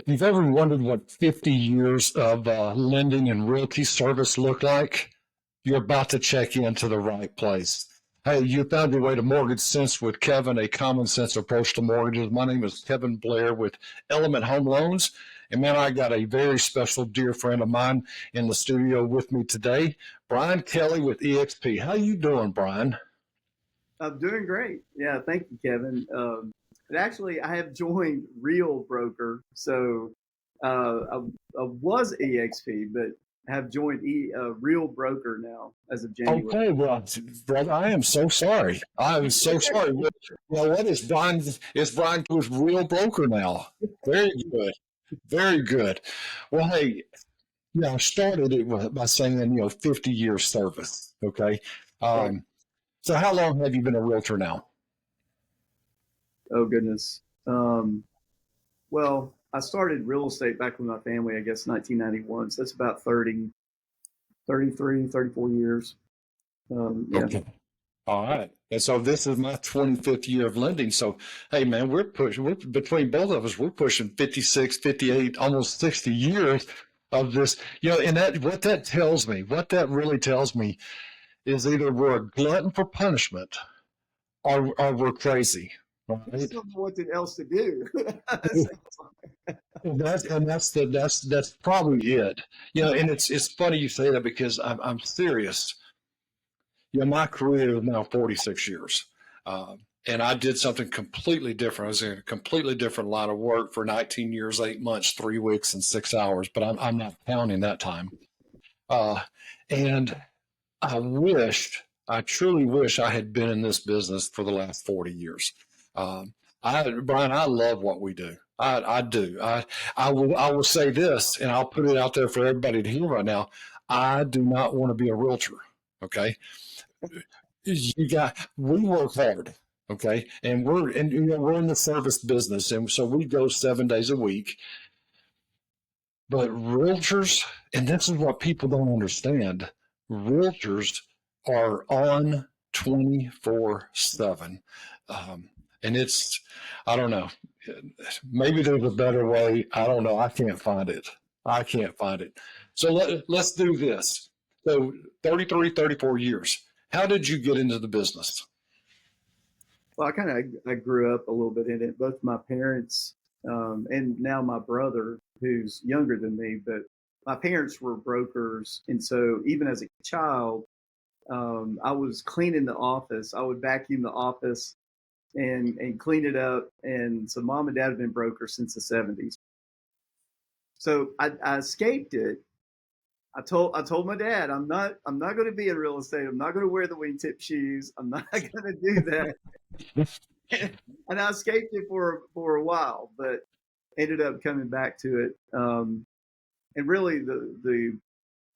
If you've ever wondered what 50 years of lending and realty service look like, you're about to check into the right place. Hey, you found your way to Mortgage Sense with Kevin, a common sense approach to mortgages. My name is Kevin Blair with Element Home Loans. And man, I got a very special dear friend of mine in the studio with me today, Brian Kelly with EXP. How you doing, Brian? I'm doing great. Yeah, thank you, Kevin. And actually, I have joined Real Broker, so I was EXP, but have joined Real Broker now as of January. Okay, well, brother, I am so sorry. I am so sorry. Well, what is Brian? Is Brian with Real Broker now? Very good. Very good. Well, hey, yeah, I started it by saying, 50 years service. Okay. Right. So how long have you been a realtor now? Oh goodness. Well, I started real estate back with my family, I guess 1991. So that's about 30, 33, 34 years. Yeah. Okay. All right. And so this is my 25th year of lending. So, hey, man, we're between both of us, we're pushing 56, 58, almost 60 years of this, and what that really tells me is either we're a glutton for punishment or we're crazy, I just right? don't know what else to do. And that's probably it. And it's funny you say that because I'm serious. My career is now 46 years. And I did something completely different. I was in a completely different line of work for 19 years, 8 months, 3 weeks, and 6 hours, but I'm not counting that time. Uh, and I truly wish I had been in this business for the last 40 years. Brian, I love what we do. I do. I will say this, and I'll put it out there for everybody to hear right now. I do not want to be a realtor. Okay. We work hard. Okay. And we're in the service business. And so we go 7 days a week, but realtors, and this is what people don't understand, realtors are on 24/7. And I don't know, maybe there's a better way. I don't know. I can't find it. I can't find it. So let's do this. So 33, 34 years. How did you get into the business? Well, I grew up a little bit in it. Both my parents and now my brother, who's younger than me, but my parents were brokers, and so even as a child, I was cleaning the office. I would vacuum the office and clean it up. And so mom and dad have been brokers since the 70s. So I escaped it. I told my dad I'm not going to be in real estate. I'm not going to wear the wingtip shoes. I'm not going to do that. And I escaped it for a while, but ended up coming back to it. And really, the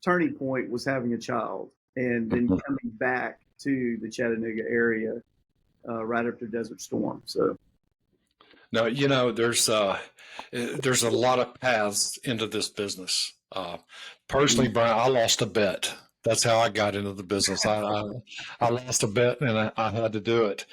turning point was having a child, and then coming back to the Chattanooga area right after Desert Storm. So No, there's a lot of paths into this business. Personally, Brian, I lost a bet. That's how I got into the business. I lost a bet and I had to do it.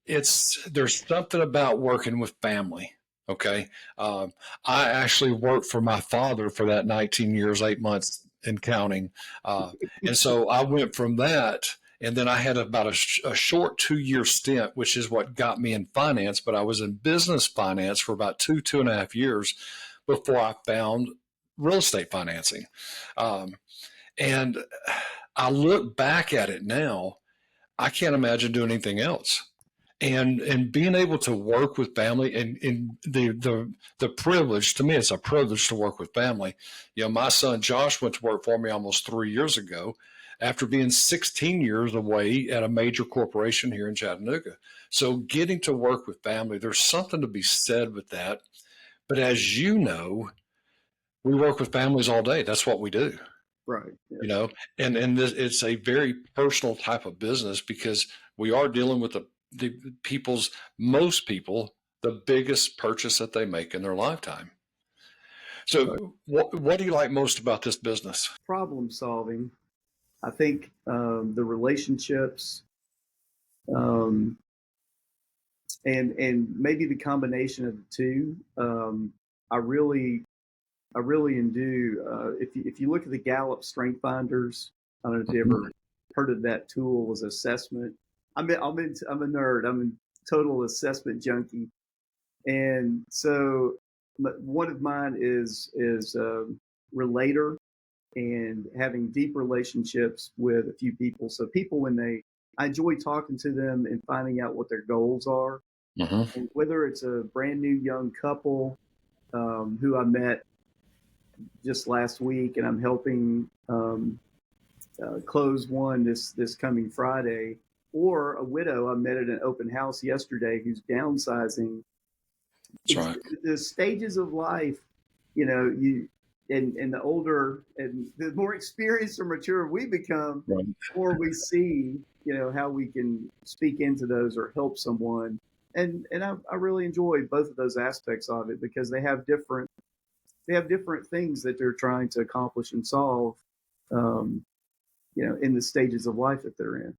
There's something about working with family. Okay. I actually worked for my father for that 19 years, 8 months and counting. And so I went from that. And then I had about a short 2 year stint, which is what got me in finance. But I was in business finance for about 2.5 years before I found real estate financing. Um, and I look back at it now, I can't imagine doing anything else. And being able to work with family and the privilege, to me, it's a privilege to work with family. My son Josh went to work for me almost 3 years ago after being 16 years away at a major corporation here in Chattanooga. So getting to work with family, there's something to be said with that. But as you know, we work with families all day. That's what we do, right, you yes, know, and it's a very personal type of business because we are dealing with the most people, the biggest purchase that they make in their lifetime. right. So what do you like most about this business? Problem solving. I think the relationships um, and maybe the combination of the two. I really do. If you look at the Gallup Strength Finders, I don't know if you ever heard of that tool as assessment. I'm a nerd. I'm a total assessment junkie, and so one of mine is relator and having deep relationships with a few people. So people I enjoy talking to them and finding out what their goals are, Mm-hmm. and whether it's a brand new young couple who I met just last week, and I'm helping close one this coming Friday, or a widow I met at an open house yesterday who's downsizing. That's It's right. the stages of life, you and the older and the more experienced or mature we become, Right. the more we see, how we can speak into those or help someone. And I really enjoy both of those aspects of it because they have different things that they're trying to accomplish and solve, um, in the stages of life that they're in.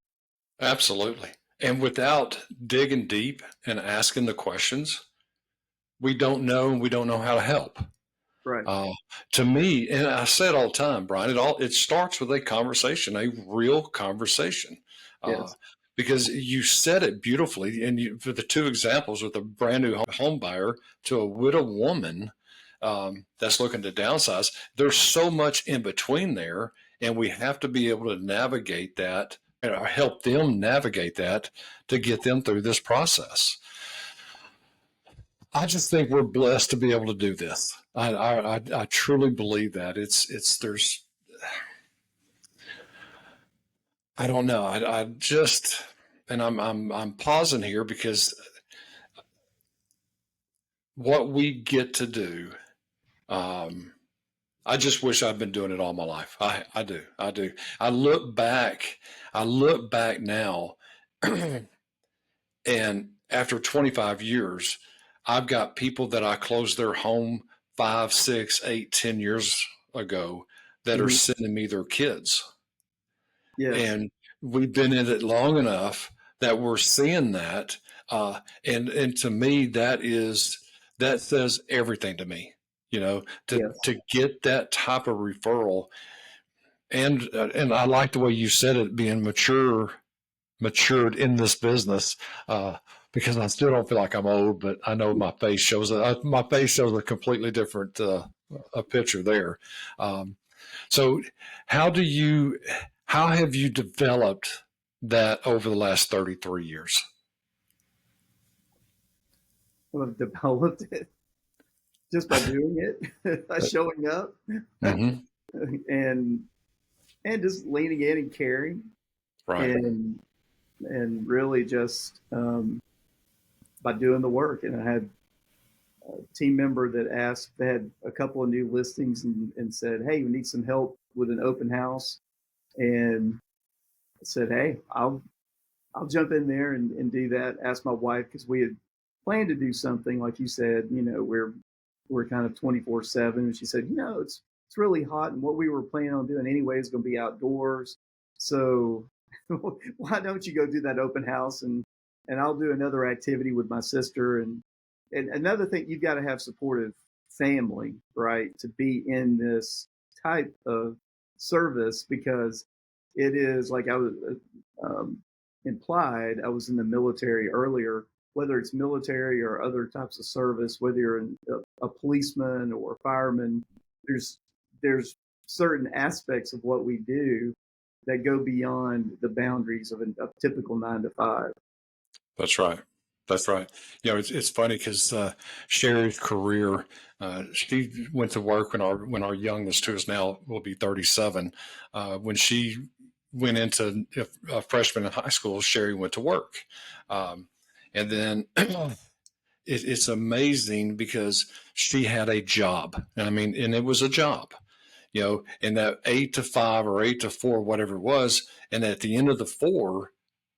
Absolutely. And without digging deep and asking the questions, we don't know, and we don't know how to help. Right. Uh, to me, and I say it all the time, Brian, it starts with a conversation, a real conversation. Uh, Yes. because you said it beautifully, and for the two examples with a brand new home buyer to a widow woman that's looking to downsize, there's so much in between there, and we have to be able to navigate that and help them navigate that to get them through this process. I just think we're blessed to be able to do this. I truly believe that there's I don't know. I just and I'm pausing here because what we get to do, um, I just wish I'd been doing it all my life. I do. I do. I look back now and after 25 years, I've got people that I closed their home 5, 6, 8, 10 years ago that are Mm-hmm. sending me their kids. Yes. And we've been in it long enough that we're seeing that. And to me, that says everything to me, Yes. to get that type of referral. And I like the way you said it, being matured in this business, because I still don't feel like I'm old, but I know my face shows a completely different a picture there. Um, so how do you how have you developed that over the last 33 years? I've developed it just by doing it, by showing up, Mm-hmm. and just leaning in and caring, Right. and really just by doing the work. And I had a team member that asked, they had a couple of new listings, and said, "Hey, we need some help with an open house." And I said, "Hey, I'll jump in there and do that." Ask my wife because we had planned to do something like you said. We're kind of 24/7, and she said, it's really hot, and what we were planning on doing anyway is going to be outdoors. So why don't you go do that open house, and I'll do another activity with my sister. And another thing, you've got to have supportive family, right, to be in this type of service, because it is like I was um, implied. I was in the military earlier. Whether it's military or other types of service, whether you're a policeman or a fireman, there's certain aspects of what we do that go beyond the boundaries of a typical 9 to 5. That's right. That's right. It's funny because Sherry's career, she went to work when our youngest, who is now will be 37, when she went into a freshman in high school, Sherry went to work, and then it's amazing because she had a job, and I mean, and it was a job, in that 8 to 5 or 8 to 4, whatever it was. And at the end of the 4,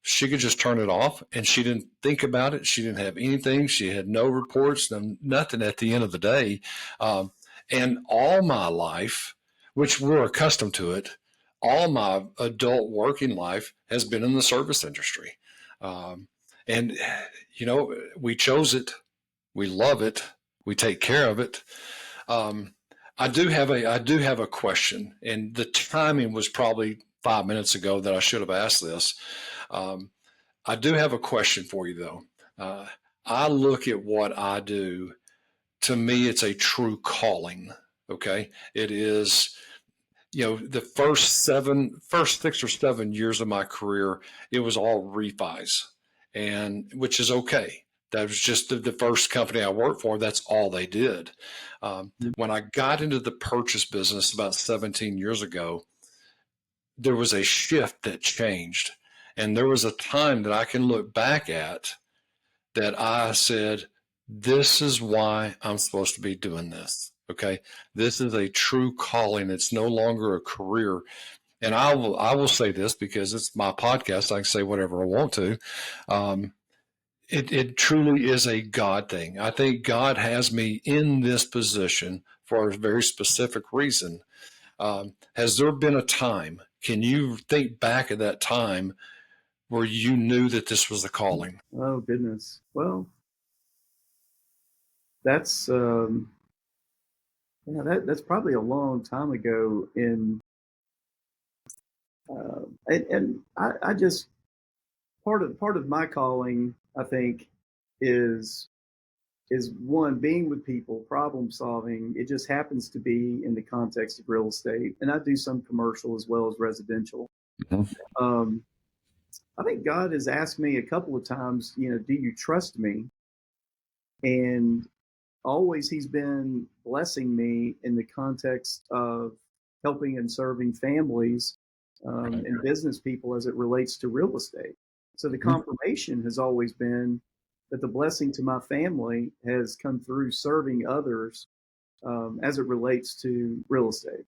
she could just turn it off and she didn't think about it. She didn't have anything. She had no reports, nothing at the end of the day. And all my life, which we're accustomed to it, all my adult working life has been in the service industry. Um, and, we chose it. We love it. we take care of it. Um, I do have a question, and the timing was probably 5 minutes ago that I should have asked this. Um, I do have a question for you though. Uh, I look at what I do. To me, it's a true calling. Okay, it is. The first 6 or 7 years of my career, it was all refis, and which is okay. That was just the first company I worked for. That's all they did. When I got into the purchase business about 17 years ago, there was a shift that changed. And there was a time that I can look back at that I said, this is why I'm supposed to be doing this. Okay. This is a true calling. It's no longer a career. And I will say this because it's my podcast. I can say whatever I want to. Um, it truly is a God thing. I think God has me in this position for a very specific reason. Has there been a time, can you think back at that time where you knew that this was a calling? Oh goodness. Well, that's yeah, that's probably a long time ago. And I just part of my calling, I think, is one, being with people, problem solving. It just happens to be in the context of real estate, and I do some commercial as well as residential. Mhm. Um, I think God has asked me a couple of times, do you trust me? And always He's been blessing me in the context of helping and serving families Right. and business people as it relates to real estate. So the Mhm. confirmation has always been that the blessing to my family has come through serving others as it relates to real estate.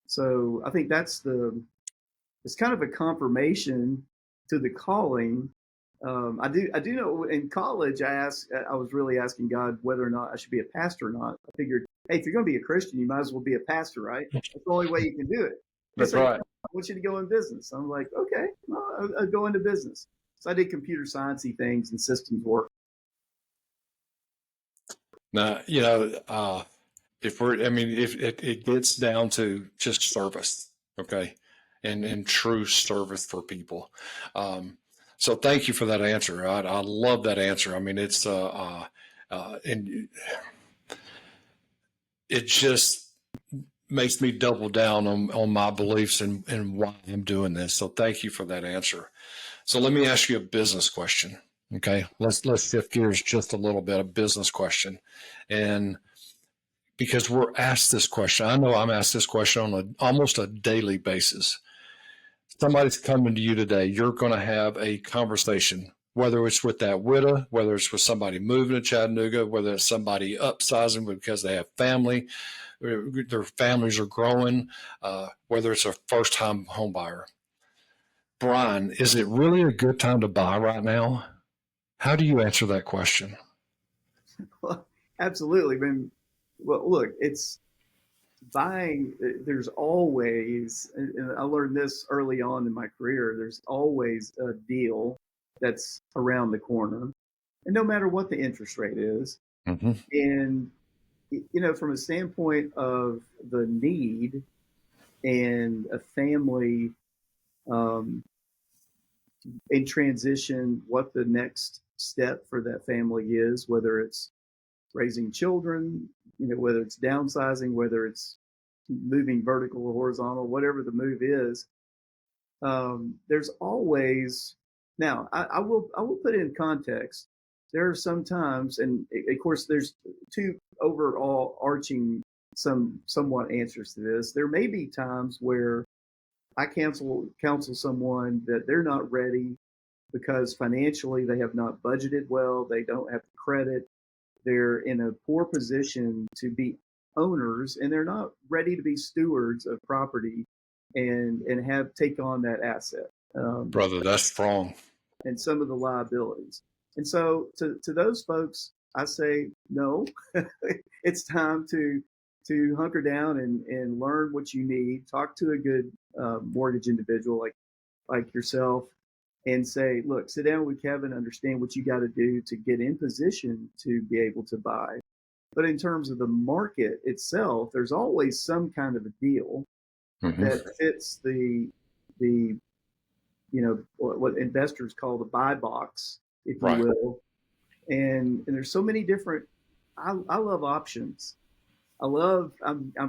So I think it's kind of a confirmation to the calling. I do know in college I was really asking God whether or not I should be a pastor or not. I figured, hey, if you're going to be a Christian, you might as well be a pastor, right? That's the only way you can do it. It's That's like, right. I want you to go in business. I'm like, okay, well, I'll go into business. So I did computer sciencey things and systems work. Now, if we're, I mean, if it gets down to just service, okay, and true service for people. Um, so thank you for that answer. I love that answer. I mean, and it just makes me double down on my beliefs and why I'm doing this. So thank you for that answer. So let me ask you a business question. Okay, let's shift gears just a little bit. A business question, and because we're asked this question, I know I'm asked this question on almost a daily basis. Somebody's coming to you today. You're going to have a conversation, whether it's with that widow, whether it's with somebody moving to Chattanooga, whether it's somebody upsizing because they have family, their families are growing, whether it's a first-time home buyer. Brian, is it really a good time to buy right now? How do you answer that question? Well, absolutely. I mean, well, look, it's buying. There's always, and I learned this early on in my career, there's always a deal that's around the corner. And no matter what the interest rate is, Mm-hmm. and from a standpoint of the need and a family um, in transition, what the next step for that family is, whether it's raising children, whether it's downsizing, whether it's moving vertical or horizontal, whatever the move is, there's always. Now I will put it in context. There are some times, and of course, there's two overall arching somewhat answers to this. There may be times where I counsel someone that they're not ready because financially they have not budgeted well, they don't have the credit, they're in a poor position to be owners, and they're not ready to be stewards of property and have take on that asset Brother, that's strong. and some of the liabilities. And so to those folks, I say no. It's time to hunker down and learn what you need. Talk to a good mortgage individual like yourself, and say, look, sit down with Kevin, understand what you got to do to get in position to be able to buy. But in terms of the market itself, there's always some kind of a deal Mm-hmm. that fits the what investors call the buy box, if you Right. will. And there's so many different. I love options. I'm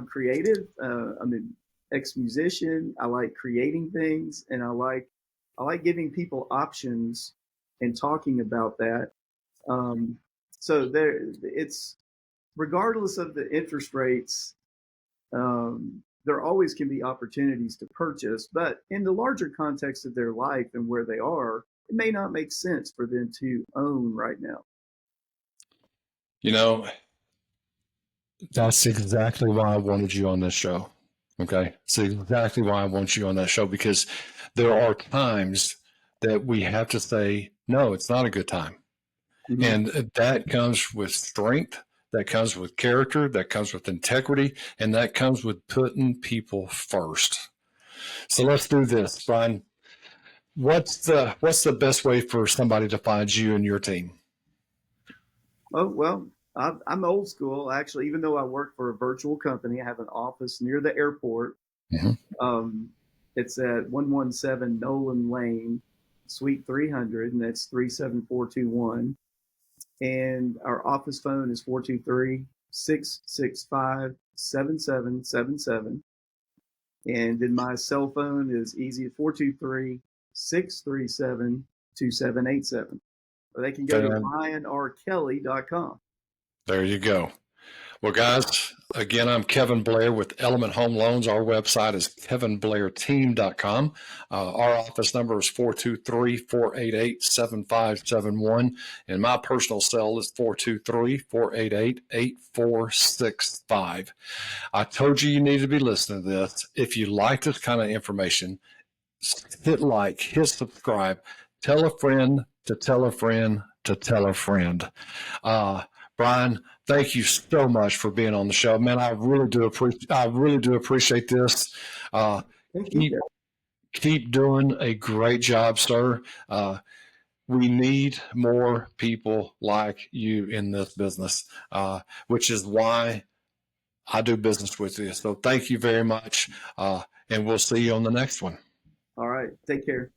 creative. I'm an ex musician. I like creating things, and I like giving people options and talking about that. Um, so it's regardless of the interest rates, there always can be opportunities to purchase, but in the larger context of their life and where they are, it may not make sense for them to own right now. You know, that's exactly why I wanted you on this show. Okay. It's exactly why I want you on that show, because there are times that we have to say, no, it's not a good time. Mm-hmm. And that comes with strength, that comes with character, that comes with integrity, and that comes with putting people first. So let's do this, Brian. What's the best way for somebody to find you and your team? Oh, well, I'm old school, actually. Even though I work for a virtual company, I have an office near the airport. Mm-hmm. It's at 117 Nolan Lane, Suite 300, and that's 37421. And our office phone is 423-665-7777. And then my cell phone is easy at 423-637-2787. Or they can go to And ryanrkelly.com. there you go. Well, guys, again, I'm Kevin Blair with Element Home Loans. Our website is kevinblairteam.com. Our office number is 423-488-7571. And my personal cell is 423-488-8465. I told you need to be listening to this. If you like this kind of information, hit like, hit subscribe, tell a friend to tell a friend to tell a friend. Brian, thank you so much for being on the show, man. I really do appreciate this. Thank you, Keep doing a great job, sir. We need more people like you in this business, which is why I do business with you. So thank you very much, and we'll see you on the next one. All right. Take care.